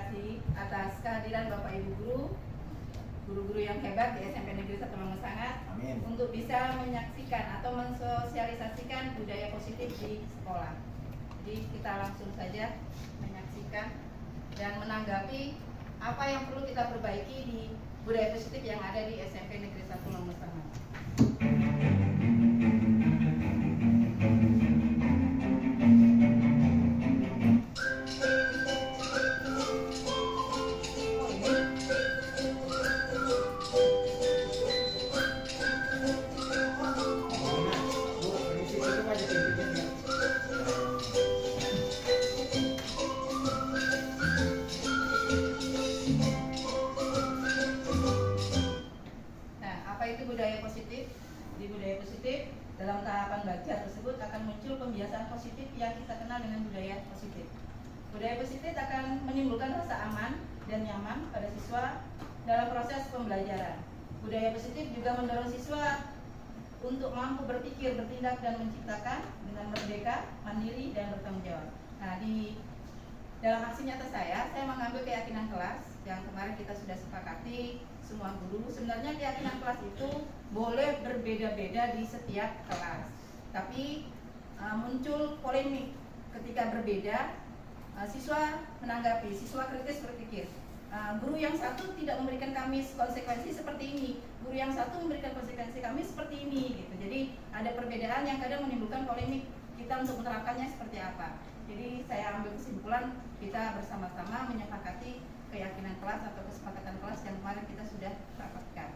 kasih atas kehadiran Bapak Ibu guru-guru yang hebat di SMP Negeri 1 Mangunsangat untuk bisa menyaksikan atau mensosialisasikan budaya positif di sekolah. Jadi kita langsung saja menyaksikan dan menanggapi apa yang perlu kita perbaiki di budaya positif yang ada di SMP Negeri 1 Mangunsangat. Budaya positif. Di budaya positif, dalam tahapan belajar tersebut akan muncul pembiasaan positif yang kita kenal dengan budaya positif. Budaya positif akan menimbulkan rasa aman dan nyaman pada siswa dalam proses pembelajaran. Budaya positif juga mendorong siswa untuk mampu berpikir, bertindak, dan menciptakan dengan merdeka, mandiri, dan bertanggung jawab. Nah, di dalam aksi nyata saya mengambil keyakinan kelas yang kemarin kita sudah sepakati semua guru. Sebenarnya keyakinan kelas itu boleh berbeda-beda di setiap kelas, tapi muncul polemik ketika berbeda. Siswa menanggapi, siswa kritis berpikir, guru yang satu tidak memberikan kami konsekuensi seperti ini, guru yang satu memberikan konsekuensi kami seperti ini, gitu. Jadi ada perbedaan yang kadang menimbulkan polemik kita untuk menerapkannya seperti apa. Jadi saya ambil kesimpulan kita bersama-sama menyepakati keyakinan kelas atau kesepakatan kelas yang kemarin kita sudah rapatkan.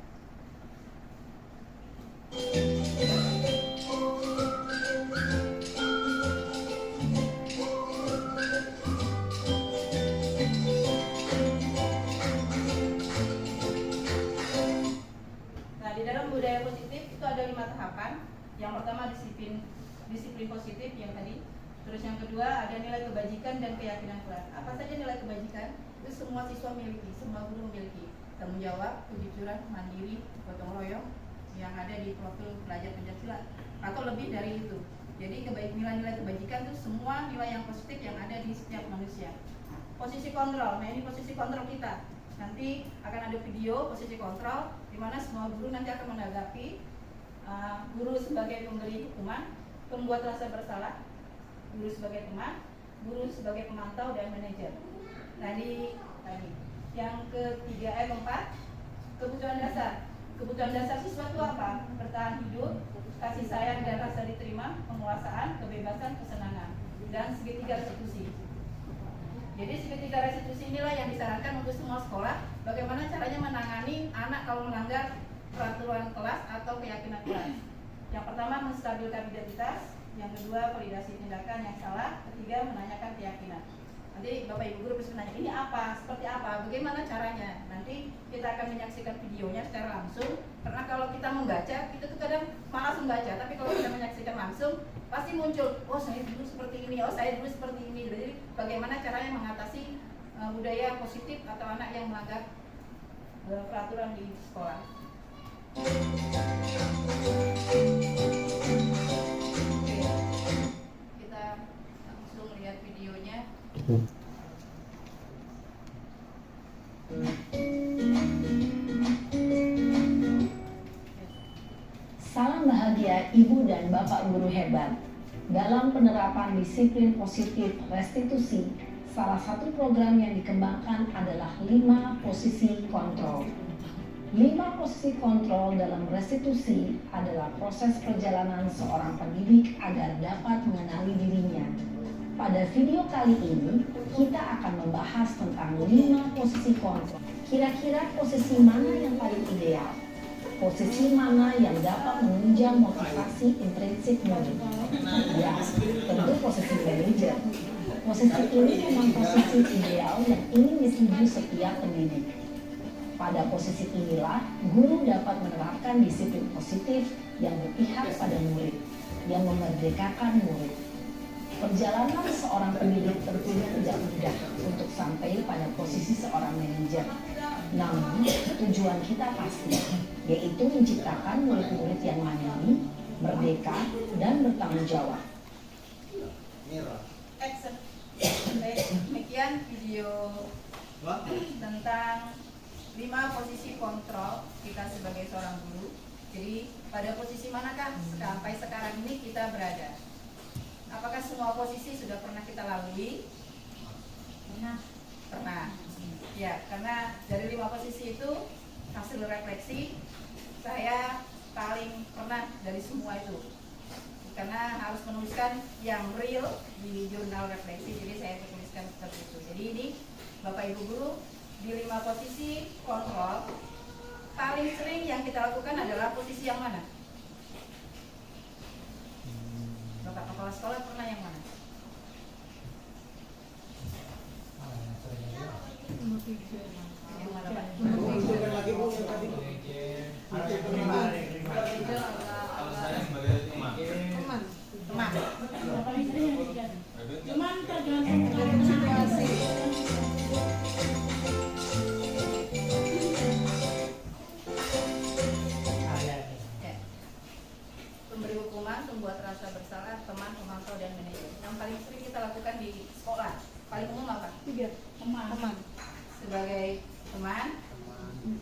Nah, di dalam budaya positif itu ada 5 tahapan. Yang pertama disiplin positif yang tadi. Terus yang kedua ada nilai kebajikan dan keyakinan kelas. Apa saja nilai kebajikan? Itu semua siswa miliki, semua guru memiliki. Tanggung jawab, kejujuran, mandiri, gotong royong yang ada di waktu belajar Pancasila atau lebih dari itu. Jadi nilai-nilai kebajikan itu semua nilai yang positif yang ada di setiap manusia. Posisi kontrol, nah ini posisi kontrol kita. Nanti akan ada video posisi kontrol di mana semua guru nanti akan menanggapi guru sebagai pemberi hukuman, pembuat rasa bersalah, guru sebagai teman, guru sebagai pemantau, dan manajer. Nah, tadi yang ketiga, keempat, kebutuhan dasar. Kebutuhan dasar siswa itu apa? Bertahan hidup, kasih sayang dan rasa diterima, penguasaan, kebebasan, kesenangan, dan segitiga restitusi. Jadi segitiga restitusi inilah yang disarankan untuk semua sekolah. Bagaimana caranya menangani anak kalau melanggar peraturan kelas atau keyakinan kelas. Yang pertama, menstabilkan identitas. Yang kedua, validasi tindakan yang salah. Ketiga, menanyakan keyakinan. Nanti Bapak Ibu guru bisa menanya, ini apa? Seperti apa? Bagaimana caranya? Nanti kita akan menyaksikan videonya secara langsung. Karena kalau kita membaca, kita tuh kadang malas membaca. Tapi kalau kita menyaksikan langsung, pasti muncul, oh saya dulu seperti ini, oh saya dulu seperti ini. Jadi bagaimana caranya mengatasi budaya positif atau anak yang melanggar peraturan di sekolah. Kita langsung lihat videonya. Salam bahagia Ibu dan Bapak guru hebat. Dalam penerapan disiplin positif restitusi, salah satu program yang dikembangkan adalah 5 posisi kontrol. 5 posisi kontrol dalam restitusi adalah proses perjalanan seorang pendidik agar dapat mengenali dirinya. Pada video kali ini, kita akan membahas tentang 5 posisi kontrol. Kira-kira posisi mana yang paling ideal? Posisi mana yang dapat menunjang motivasi intrinsik murid? Ya, tentu posisi manajer. Posisi ini memang posisi ideal yang ingin dituju setiap pendidik. Pada posisi inilah, guru dapat menerapkan disiplin positif yang berpihak pada murid, yang memerdekakan murid. Perjalanan seorang pendidik tentunya tidak mudah untuk sampai pada posisi seorang manajer. Namun, tujuan kita pasti, yaitu menciptakan murid-murid yang mandiri, merdeka, dan bertanggung jawab. Baik, demikian video tentang 5 posisi kontrol kita sebagai seorang guru. Jadi pada posisi manakah sampai sekarang ini kita berada? Apakah semua posisi sudah pernah kita lalui? Pernah. Ya, karena dari 5 posisi itu hasil refleksi saya paling pernah dari semua itu. Karena harus menuliskan yang real di jurnal refleksi, jadi saya tuliskan seperti itu. Jadi ini Bapak Ibu Guru, di 5 posisi kontrol paling sering yang kita lakukan adalah posisi yang mana? Bapak kepala sekolah pernah yang mana? Yang mana Pak? Cuman tergantung situasi. Pemberi hukuman, pembuat rasa bersalah, teman, pemantau, dan manajer. Yang paling sering kita lakukan di sekolah, paling umum apa? Teman. Sebagai teman,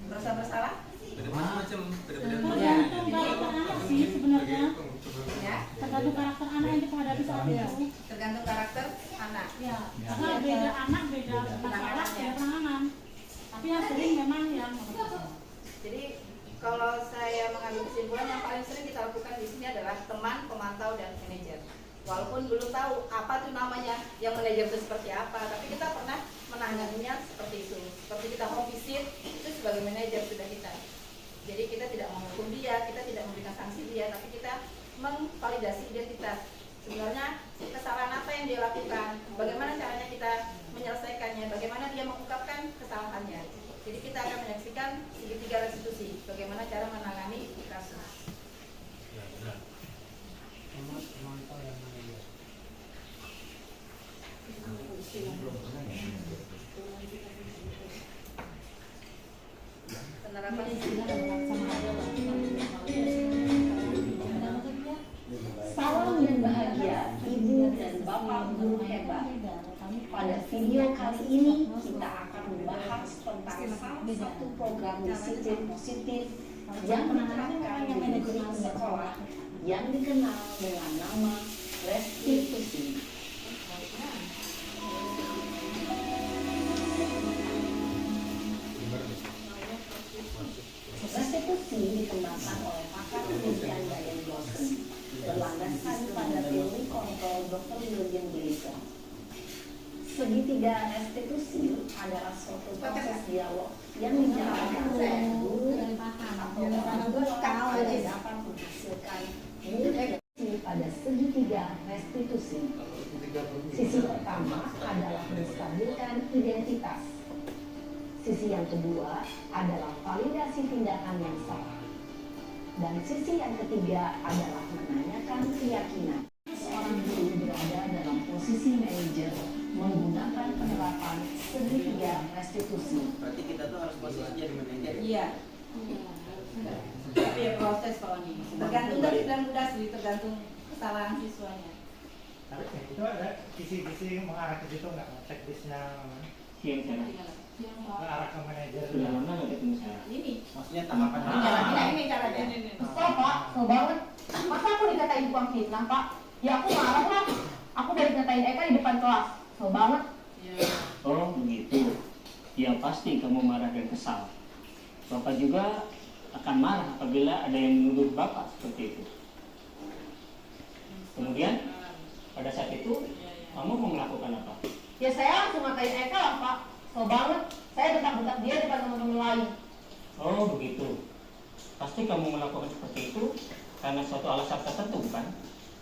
merasa bersalah? Macam-macam, Tergantung karakter anak sih sebenarnya. Ya, Tergantung karakter anak yang dihadapi saat itu. tergantung karakter anak. Ya, karena beda anak, beda masalah, beda penanganan. Tapi yang sering memang yang Jadi kalau saya mengambil kesimpulan yang paling sering kita lakukan di sini adalah teman, pemantau, dan manajer. Walaupun belum tahu apa tuh namanya, yang manajer itu seperti apa, tapi kita pernah menanganinya seperti itu. Seperti kita mau visit, itu sebagai manajer sudah kita. Jadi kita tidak menghukum dia, kita tidak memberikan sanksi dia, tapi kita memvalidasi identitas. Sebenarnya kesalahan apa yang dia lakukan, bagaimana caranya kita menyelesaikannya, bagaimana dia mengungkapkan kesalahannya. Jadi kita akan menyaksikan segitiga restitusi, bagaimana cara menangani kasus. Penerapan Salam dan bahagia Ibu dan Bapak Guru Hebat. Pada video kali ini kita akan membahas tentang salah satu program disiplin positif yang diterapkan di lingkungan sekolah yang dikenal dengan nama restitusi. Restitusi dikembangkan oleh pakar penelitian Diane Dawson berlandaskan pada teori kontrol Dr. William Gleiser. Segitiga restitusi adalah suatu proses dialog yang dijalankan oleh guru atau orang tua yang dapat menghasilkan murid pada segitiga restitusi. Sisi pertama adalah menstabilkan identitas. Sisi yang kedua adalah validasi tindakan yang salah. Dan sisi yang ketiga adalah menanyakan keyakinan. Seorang guru berada dalam posisi manajer menggunakan penerapan segitiga restitusi. Berarti kita tuh harus posisinya di manajer. Iya. Tapi ya proses kalau ini tergantung dari dan tergantung kesalahan siswanya. Tapi itu ada kisi-kisi mengarah ke situ nggak? Checklistnya mengarah ke manajer. Ini Maksudnya tahapan ini caranya. Kok Pak, so banget. Masa aku dikatain tukang fitnah Pak? Ya aku marah lah. Aku dari ngatain Eka di depan kelas. So banget. Oh begitu. Ya pasti kamu marah dan kesal. Bapak juga akan marah apabila ada yang menuduh Bapak seperti itu. Kemudian pada saat itu kamu mau melakukan apa? Ya saya langsung ngatain Eka lah Pak. So banget. Saya bentak-bentak dia depan teman-teman lain. Oh begitu. Pasti kamu melakukan seperti itu karena suatu alasan tertentu kan?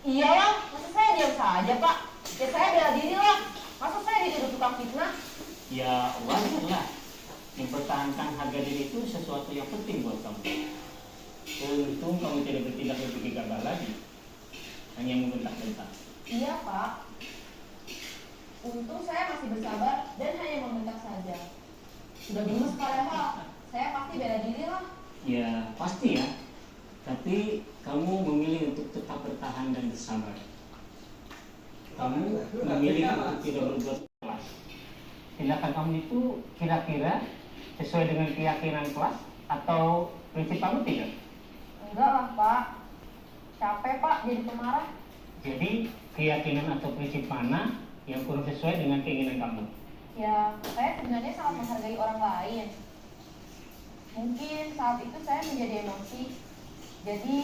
Iyalah, masa saya diam saja Pak? Ya saya bela diri lah. Masa saya dituduh tukang fitnah? Ya wajar lah. Mempertahankan harga diri itu sesuatu yang penting buat kamu. Untung kamu tidak bertindak lebih gegabah lagi. Hanya membentak-bentak. Iya Pak. Untung saya masih bersabar dan hanya membentak saja. Sudah gemes padahal, saya pasti bela diri lah. Ya pasti ya. Tapi kamu memilih untuk tetap bertahan dan bersabar. Kamu memilih untuk tidak berbuat salah. tindakan kamu itu kira-kira sesuai dengan keyakinan kelas atau prinsip kamu tidak? Enggak lah Pak, capek Pak jadi pemarah. Jadi keyakinan atau prinsip mana yang kurang sesuai dengan keinginan kamu? Ya, saya sebenarnya sangat menghargai orang lain. Mungkin saat itu saya menjadi emosi, jadi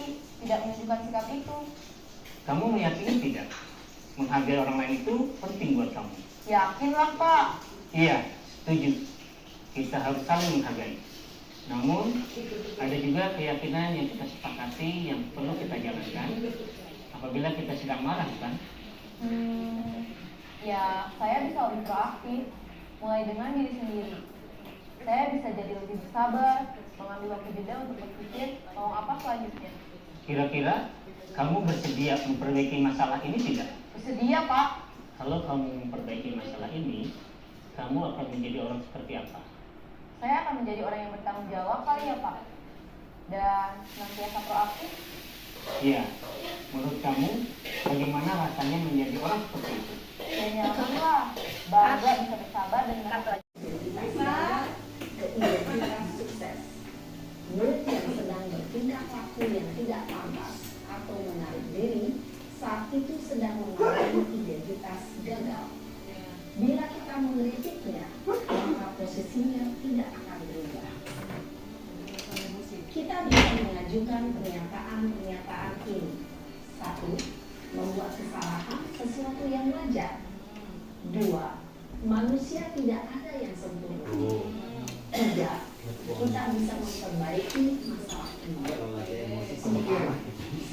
tidak menunjukkan sikap itu. Kamu meyakini tidak? Menghargai orang lain itu penting buat kamu. Yakinlah Pak. Iya, setuju. Kita harus saling menghargai. Namun, ada juga keyakinan yang kita sepakati yang perlu kita jalankan apabila kita sedang marah, kan? Ya, saya bisa lebih proaktif, mulai dengan diri sendiri. Saya bisa jadi lebih bersabar, mengambil waktu jeda untuk berpikir mau apa selanjutnya. Kira-kira kamu bersedia memperbaiki masalah ini tidak? Bersedia Pak. Kalau kamu memperbaiki masalah ini, kamu akan menjadi orang seperti apa? Saya akan menjadi orang yang bertanggung jawab kali ya Pak. Dan senantiasa proaktif. Iya, menurut kamu bagaimana rasanya menjadi orang seperti itu? Ya nyaman lah, bangga bisa bersabar dan menang. Keidentitas sukses. Murid yang sedang bertindak laku yang tidak pantas atau menarik diri saat itu sedang mengalami identitas gagal. Bila kita mengkritiknya, maka posisinya tidak akan berubah. Kita bisa mengajukan pernyataan-pernyataan ini. 1. Membuat kesalahan sesuatu yang wajar. 2. Manusia tidak ada yang sempurna. 3. Kita bisa memperbaiki masalah ini. 4.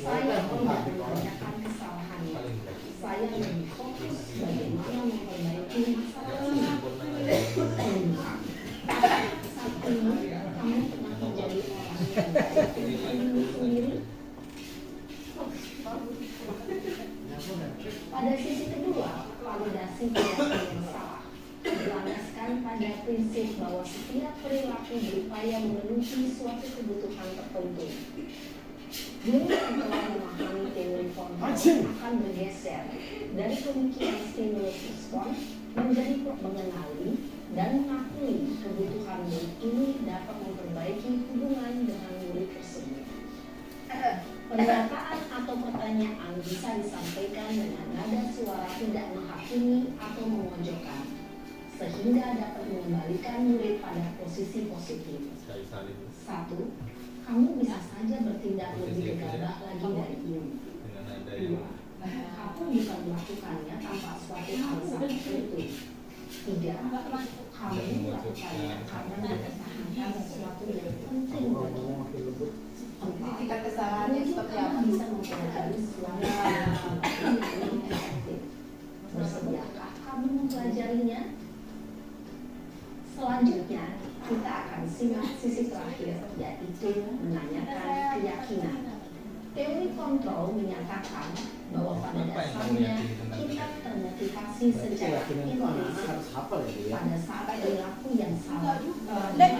Saya tidak menanyakan kesalahannya. Saya lebih fokus bagaimana memperbaiki masalah ini. 5. Saat ini kamu pernah menjadi orang yang baik diri sendiri. Pada sisi kedua, validasi perilaku yang salah berlandaskan pada prinsip bahwa setiap perilaku berupaya memenuhi suatu kebutuhan tertentu. Guru yang telah memahami teori kontrol akan bergeser dari pemikiran stimulus respon menjadi mengenali dan mengakui kebutuhan murid ini dapat memperbaiki hubungan dengan murid tersebut. Pernyataan atau pertanyaan bisa disampaikan dengan nada suara tidak menghakimi atau memojokkan, sehingga dapat mengembalikan murid pada posisi positif. 1. Kamu bisa saja bertindak lebih gegabah lagi dari ini. 2. Kamu bisa melakukannya tanpa suatu alasan tertentu. 3. Kamu melakukannya karena mempertahankan sesuatu yang penting bagimu. 4. Tingkat kesalahannya seperti apa? Kamu bisa mempelajari suatu yang efektif. Bersediakah kamu mempelajarinya? Selanjutnya, kita akan simak sisi terakhir, yaitu menanyakan keyakinan. Teori kontrol menyatakan bahwa pada dasarnya kita termotivasi secara intensif pada saat perilaku yang salah dan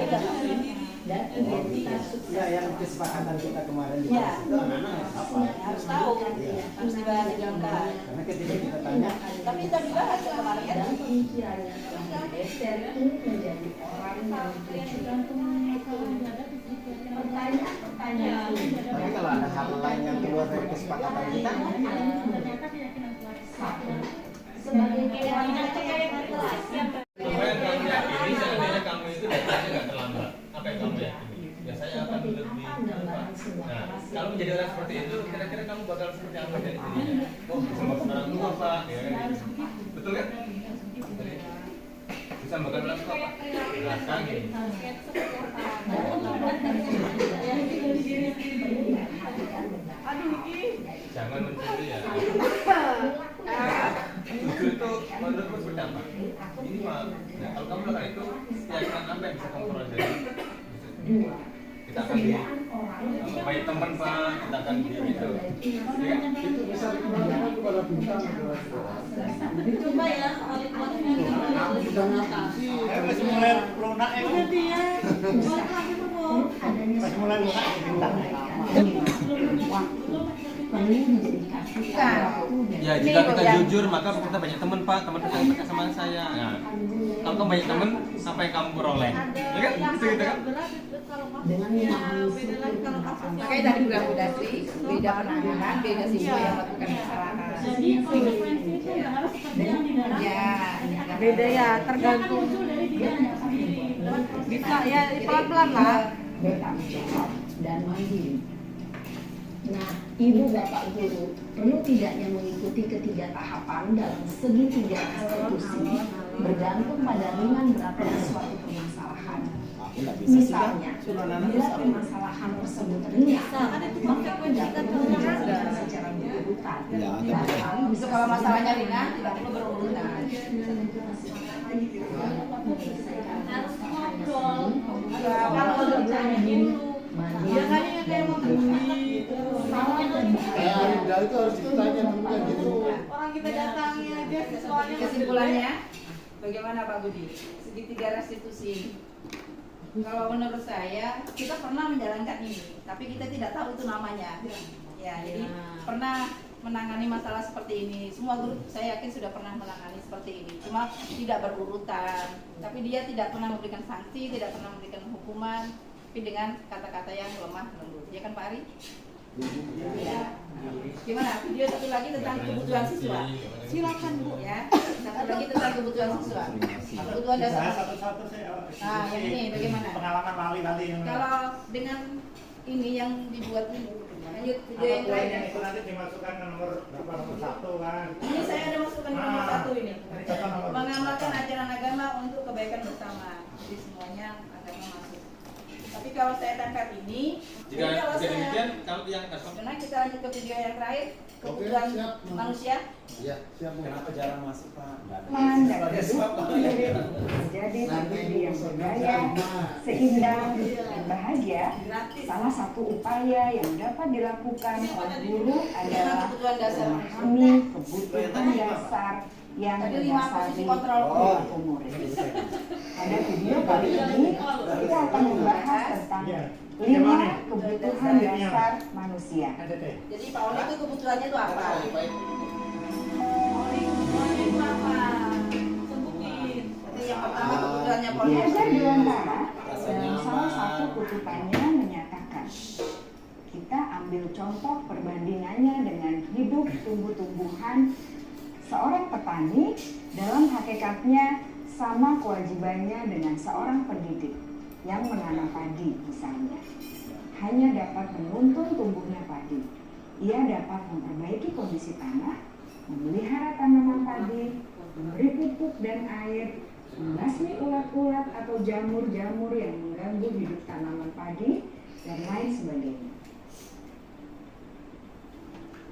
identitas sukses. Ya, yang kesepakatan kita kemarin di Ya. kelas itu anak-anak apa? Harus tahu, harus dibahas di dalam kelas. Karena ketika kita tanya, Tapi itu dibahas ya kemarin kan? Dan pemikirannya telah bergeser ini menjadi orang yang ditujukan pertanyaan-pertanyaan ini. tapi kalau ada hal lain yang keluar dari kesepakatan kita, Ternyata keyakinan kelas. 1. Sebagai keyakinan kelas. Apa yang kamu yakini seandainya kamu itu datanya nggak terlambat? Apa yang kamu yakini? Biasanya akan Seperti lebih apa gambaran sebuah Nah, kelas kalau menjadi orang seperti itu, kira-kira kamu bakal seperti apa dari dirinya? Oh, bisa makan orang tua Pak, ya kan? Betul kan? Bisa makan orang tua Pak? Belakang gitu. Jangan mencuri ya. Jujur itu menurutku seperti apa? Ini mah, nah, kalau kamu lakukan itu, keyakinan apa yang bisa kamu pelajari? Kita akan baik teman Pak, kita akan gitu. Ya, itu bisa dikembalikan kepada bintang. Coba ya soal Aku sudah ngatasi. Masih mulai lunak ya. Masih mulai lunak bintang. Perlu didedikasikan waktu dan Ya, jika kita jujur, maka kita banyak teman Pak, teman kita yang dekat sama saya. Nah, kalau kamu banyak temen, apa yang kamu peroleh? Ya kan? Gitu kan? Dengan memahami siklin penerapan Makanya tadi bukan beda penanganan, beda siswa yang melakukan kesalahan. Jadi konsekuensi itu nggak harus terjadi di dalam. Ya, Beda ya, tergantung. Muncul dari dia sendiri. Bisa ya, pelan-pelan lah. bertanggung jawab dan mandiri. Nah, ibu bapak guru perlu tidaknya mengikuti ketiga tahapan dalam segitiga restitusi bergantung pada ringan beratnya suatu permasalahan. Misalnya, bila permasalahan tersebut ringan, maka tidak perlu dijelaskan secara berurutan. Bahkan Bisa kalau masalahnya ringan, tidak perlu berurutan. harus ngobrol. Kalau berbicara gitu, Biasanya kayak mau salah dan bahaya. itu harus ditanya dulu kan gitu. Orang kita datangi aja siswanya. kesimpulannya, bagaimana Pak Budi? Segitiga restitusi. Kalau menurut saya, kita pernah menjalankan ini, tapi kita tidak tahu itu namanya. Ya, jadi pernah menangani masalah seperti ini. Semua guru saya yakin sudah pernah menangani seperti ini. Cuma tidak berurutan. Tapi dia tidak pernah memberikan sanksi, tidak pernah memberikan hukuman, tapi dengan kata-kata yang lemah lembut. Ya kan Pak Ari? Ya. Gimana? Video satu lagi tentang kebutuhan siswa. Silakan Bu. Ya. Satu lagi tentang kebutuhan siswa. Kebutuhan dasar. Saya satu-satu saya. Nah, yang ini bagaimana? Pengalaman wali-wali yang Kalau dengan ini yang dibuat ini, lanjut video yang poin yang lain. itu nanti dimasukkan ke nomor berapa, nomor 1 kan. Ini saya ada masukkan ke nomor 1 ini. Contoh nomor Mengamalkan ajaran agama untuk kebaikan bersama. Jadi semuanya agama masuk. Tapi kalau saya tangkap ini, Jika jadi kalau saya demikian, kalau yang karena kita lanjut ke video yang terakhir, kebutuhan Oke, siap. manusia. Iya, siap Bu. Kenapa jarang masuk Pak? Nggak ada. Sebagai hidup menjadi pribadi yang berdaya, seimbang, dan bahagia. Salah satu upaya yang dapat dilakukan oleh guru adalah Kebutuhan dasar. memahami kebutuhan dasar yang Tadi 5 mendasari posisi kontrol. perilaku murid. Pada video kali ini, kita akan membahas tentang Iya. 5 kebutuhan dasar manusia. NTT. Jadi Pak Oli itu kebutuhannya itu apa? Sebutin. Jadi yang pertama kebutuhannya Pak Oli. Di Ajar Dewantara dalam salah satu kutipannya menyatakan, kita ambil contoh perbandingannya dengan hidup tumbuh-tumbuhan. Seorang petani dalam hakikatnya sama kewajibannya dengan seorang pendidik yang menanam padi misalnya. Hanya dapat menuntun tumbuhnya padi. Ia dapat memperbaiki kondisi tanah, memelihara tanaman padi, memberi pupuk dan air, membasmi ulat-ulat atau jamur-jamur yang mengganggu hidup tanaman padi, dan lain sebagainya.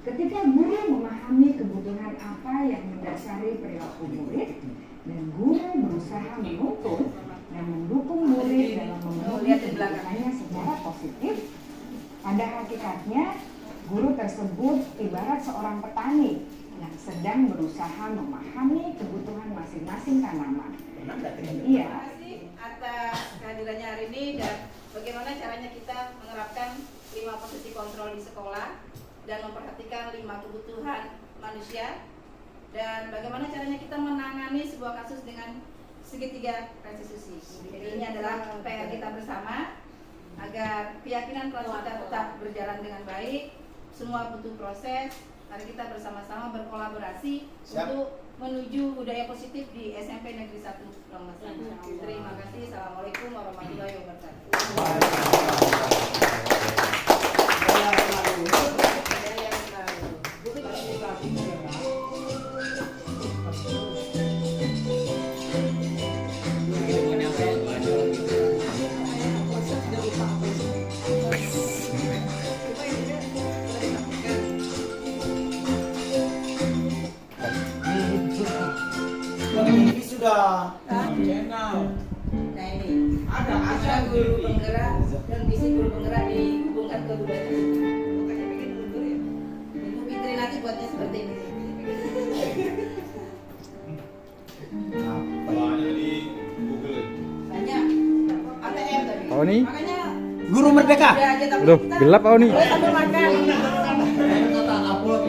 Ketika guru memahami kebutuhan apa yang mendasari perilaku murid, dan guru berusaha menuntun dan mendukung murid dalam memenuhi kebutuhannya secara positif, pada hakikatnya guru tersebut ibarat seorang petani yang sedang berusaha memahami kebutuhan masing-masing tanaman. Iya. Terima kasih atas kehadirannya hari ini dan bagaimana caranya kita menerapkan 5 posisi kontrol di sekolah dan memperhatikan 5 kebutuhan manusia dan bagaimana caranya kita menangani sebuah kasus dengan segitiga restitusi. Jadi ini adalah PR kita bersama agar keyakinan kelas kita tetap berjalan dengan baik. Semua butuh proses. Mari kita bersama-sama berkolaborasi untuk menuju budaya positif di SMP Negeri 1 Romas. Terima kasih. Assalamualaikum warahmatullahi wabarakatuh. Ini sudah channel. Nah ini ada guru penggerak dan visi guru penggerak dihubungkan ke budaya. Makanya bikin guru ya. Ibu Fitri nanti buatnya seperti ini. Banyak di Google. Banyak ATM tadi. Oh, ini? Makanya Guru Merdeka. udah aja tapi Loh, kita gelap, oh, ini? boleh sambil makan. Kata upload.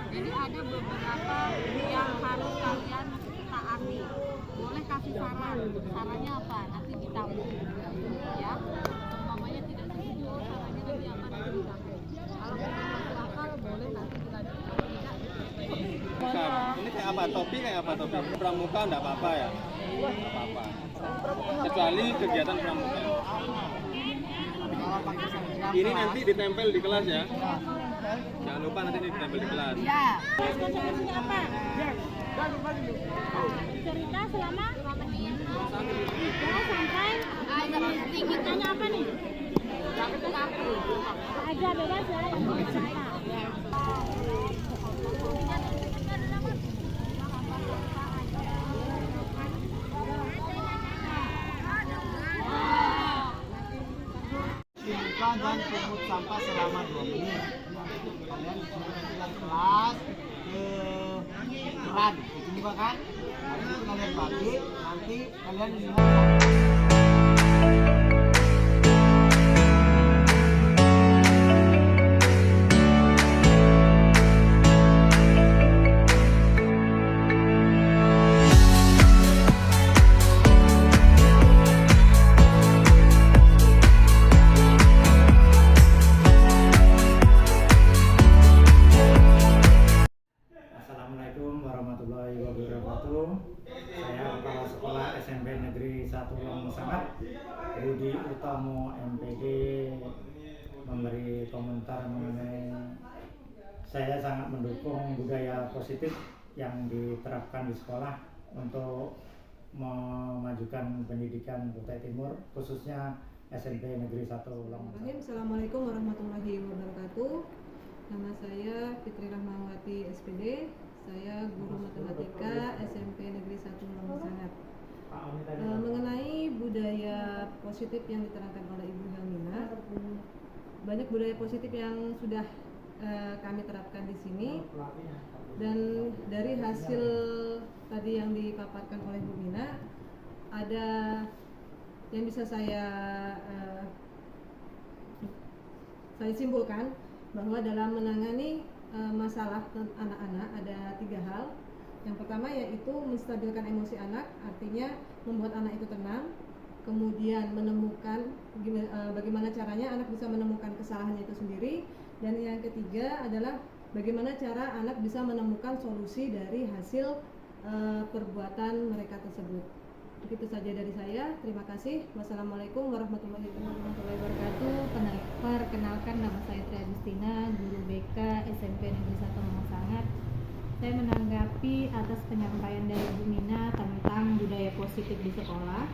Jadi ada beberapa yang harus kalian taati. Boleh kasih saran. Sarannya apa? Nanti ditabung. Ya. Umpamanya tidak setuju, sarannya nanti apa? Nanti ditabung. Kalau masuk akal boleh nanti dilanjutkan. Tidak. Ini kayak apa? Topi kayak apa topi? Pramuka enggak apa-apa ya? Enggak apa-apa. Kecuali kegiatan pramuka. Ini nanti ditempel di kelas ya. Jangan lupa nanti ditempel di kelas. Ya. Konsekuensinya apa? Cerita selama 2 menit. Ya, sampai tinggitannya apa nih? Aja bebas ya, yang mau cerita. Dan pungut sampah selama 2 menit. Kalian disuruh pulang kelas ke keran, itu juga kan? Habis itu kalian balik, nanti kalian lihat. Assalamualaikum warahmatullahi wabarakatuh. Saya Kepala Sekolah SMP Negeri 1 Longsangat, Budi Utomo MPD, memberi komentar mengenai saya sangat mendukung budaya positif yang diterapkan di sekolah untuk memajukan pendidikan Kutai Timur, khususnya SMP Negeri 1 Longsangat. Assalamualaikum warahmatullahi wabarakatuh. Nama saya Fitri Rahmawati SPD. Saya guru matematika SMP Negeri 1 Longsangat. Mengenai budaya positif yang diterangkan oleh Ibu Helmina, banyak budaya positif yang sudah kami terapkan di sini, dan dari hasil tadi yang dipaparkan oleh Bu Mina, ada yang bisa saya simpulkan bahwa dalam menangani masalah anak-anak ada 3 hal. Yang pertama yaitu menstabilkan emosi anak, artinya membuat anak itu tenang, kemudian menemukan bagaimana caranya anak bisa menemukan kesalahannya itu sendiri, dan yang ketiga adalah bagaimana cara anak bisa menemukan solusi dari hasil perbuatan mereka tersebut. Begitu saja dari saya. Terima kasih. Wassalamualaikum warahmatullahi wabarakatuh. Perkenalkan, nama saya Tri Agustina, guru BK SMP Negeri 1 Longsangat. Saya menanggapi atas penyampaian dari Bu Mina tentang budaya positif di sekolah.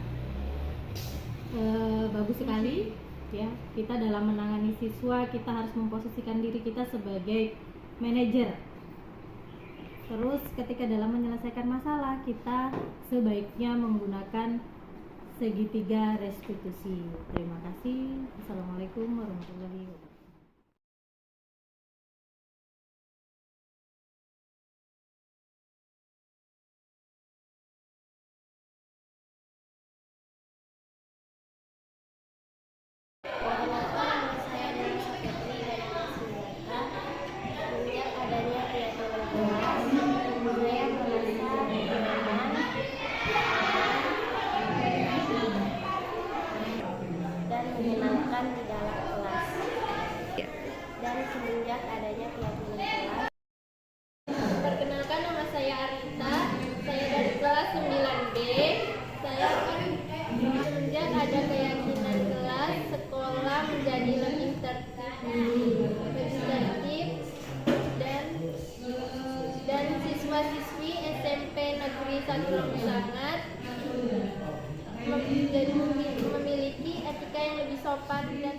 Bagus sekali ya. Kita dalam menangani siswa, kita harus memposisikan diri kita sebagai manajer. Terus ketika dalam menyelesaikan masalah, kita sebaiknya menggunakan segitiga restitusi. Terima kasih. Assalamualaikum warahmatullahi wabarakatuh. Menyenangkan di dalam kelas, dan semenjak adanya keyakinan kelas. Perkenalkan, nama saya Arita, saya dari kelas 9B. Saya semenjak ada keyakinan kelas, sekolah menjadi lebih tertib, dan siswa-siswi SMP Negeri 1 Longsangat memiliki etika yang lebih sopan dan